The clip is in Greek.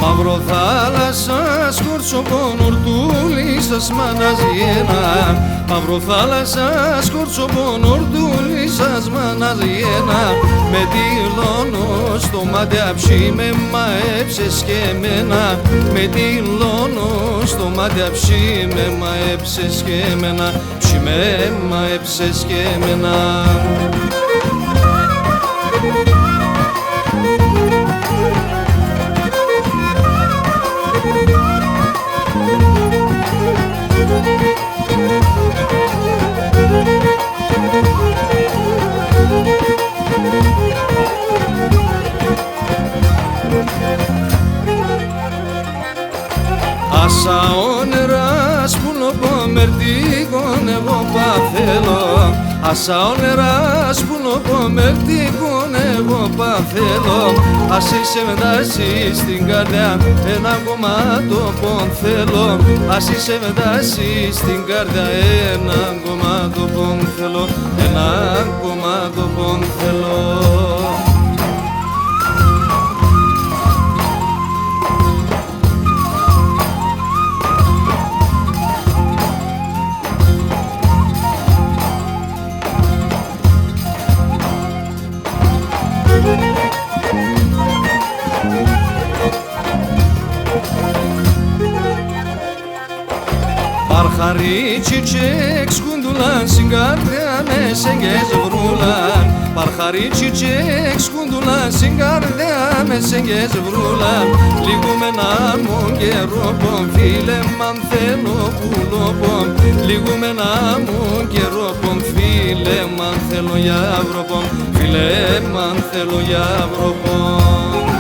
Μαύρο θάλασσα σκορτσοπον ορτούλη σας μαναζιένα. Μαύρο θάλασσα σκορτσοπον ορτούλη σας μαναζιένα. Με τη λόνο στο μάτι αψί με μαέψες και εμένα. Με τη λόνο στο μάτι αψί με μαέψες και εμένα. Ψι με μαέψες και εμένα. Άσα όνερα σπουλοπώ μερτίγον εγώ παθέλω. Άσα όνερα σπουλοπώ μερτίγον εγώ παθέλω. Ας είσαι μετάσι στην καρδιά ένα κομμάτο πον θέλω. Ας είσαι μετάσι στην καρδιά ένα κομμάτο πον θέλω. Ένα κομμάτο πον θέλω. Παρχαρίτσι τσεκ σκούντουλαν στην καρδιά με σεγγές βρούλαν. Παρχαρίτσι τσεκ σκούντουλαν στην καρδιά με σεγγές βρούλαν. Λιγούμενα μου καιρό πον φίλε μαν θέλω πουλοπον. Λιγούμενα μου καιρό πον φίλε μαν θέλω για βροπον. Φίλε μαν θέλω για βροπον.